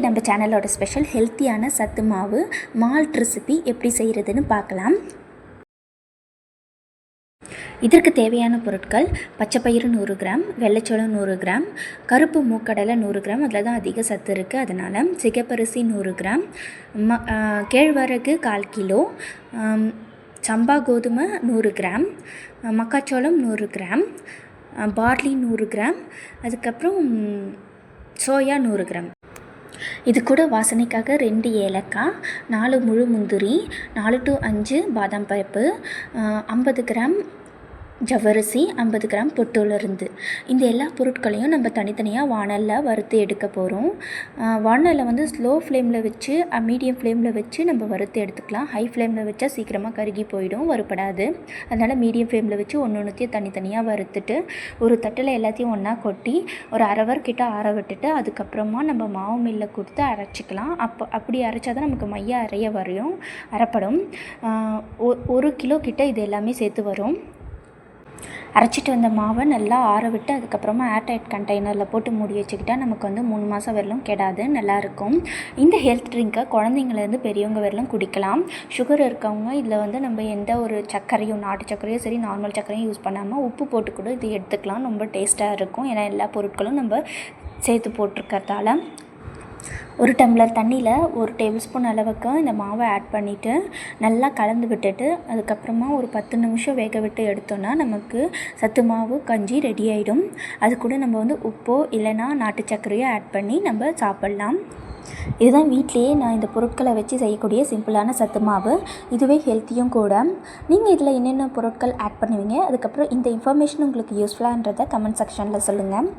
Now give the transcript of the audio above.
இன்றைக்கி நம்ம சேனலோட ஸ்பெஷல் ஹெல்த்தியான சத்து மாவு மால்ட் ரெசிபி எப்படி செய்கிறதுன்னு பார்க்கலாம். இதற்கு தேவையான பொருட்கள் பச்சைப்பயிறு 100 கிராம், வெள்ளைச்சோளம் 100 கிராம், கருப்பு மூக்கடலை 100 கிராம், அதில் தான் அதிக சத்து இருக்குது, அதனால் சிகப்பரிசி 100 கிராம், கேழ்வரகு 1/4 கிலோ, சம்பா கோதுமை 100 கிராம், மக்காச்சோளம் 100 கிராம், பார்லி 100 கிராம், அதுக்கப்புறம் சோயா 100 கிராம். இது கூட வாசனைக்காக 2 ஏலக்காய், 4 முழு முந்திரி, 4 to 5 பாதாம் பருப்பு, 50 கிராம் ஜவ்வரிசி, 50 கிராம் பொட்டுலருந்து. இந்த எல்லா பொருட்களையும் நம்ம தனித்தனியாக வாணலில் வறுத்து எடுக்க போகிறோம். வாணலில் வந்து ஸ்லோ ஃப்ளேமில் வச்சு மீடியம் ஃப்ளேமில் வச்சு நம்ம வறுத்து எடுத்துக்கலாம். ஹை ஃப்ளேமில் வச்சா சீக்கிரமாக கருகி போயிடும், வறுப்படாது. அதனால் மீடியம் ஃப்ளேமில் வச்சு ஒன்றுத்தையும் தனித்தனியாக வறுத்துட்டு ஒரு தட்டில் எல்லாத்தையும் ஒன்றா கொட்டி ஒரு அரை ஹவர் கிட்ட ஆற விட்டுட்டு அதுக்கப்புறமா நம்ம மாவு மில்லில் கொடுத்து அரைச்சிக்கலாம். அப்படி அரைச்சா தான் நமக்கு மைய அரைப்படும். 1 கிலோ கிட்ட இது எல்லாமே சேர்த்து வரும். அரைச்சிட்டு வந்த மாவை நல்லா ஆற விட்டு அதுக்கப்புறமா ஏர்டைட் கண்டெய்னரில் போட்டு மூடி வச்சுக்கிட்டால் நமக்கு வந்து 3 மாதம் வரலும் கெடாது, நல்லாயிருக்கும். இந்த ஹெல்த் ட்ரிங்க்கை குழந்தைங்கலேருந்து பெரியவங்க வரலும் குடிக்கலாம். சுகர் இருக்கவங்க இதில் வந்து நம்ம எந்த ஒரு சர்க்கரையும், நாட்டு சர்க்கரையும் சரி நார்மல் சர்க்கரையும் யூஸ் பண்ணாமல் உப்பு போட்டு கூட இது எடுத்துக்கலாம். ரொம்ப டேஸ்ட்டாக இருக்கும். ஏன்னா எல்லா பொருட்களும் நம்ம சேர்த்து போட்டிருக்கிறதால. 1 டம்ளர் தண்ணியில் 1 டேபிள் ஸ்பூன் அளவுக்கு இந்த மாவை ஆட் பண்ணிவிட்டு நல்லா கலந்து விட்டுட்டு அதுக்கப்புறமா ஒரு 10 நிமிஷம் வேக விட்டு எடுத்தோன்னா நமக்கு சத்து மாவு கஞ்சி ரெடி ஆகிடும். அது கூட நம்ம வந்து உப்போ இல்லைனா நாட்டு சர்க்கரையோ ஆட் பண்ணி நம்ம சாப்பிட்லாம். இதுதான் வீட்லேயே நான் இந்த பொருட்களை வச்சு செய்யக்கூடிய சிம்பிளான சத்து மாவு. இதுவே ஹெல்த்தியும் கூட. நீங்கள் இதில் என்னென்ன பொருட்கள் ஆட் பண்ணுவீங்க, அதுக்கப்புறம் இந்த இன்ஃபர்மேஷன் உங்களுக்கு யூஸ்ஃபுல்லான்றதை கமெண்ட் செக்ஷனில் சொல்லுங்கள்.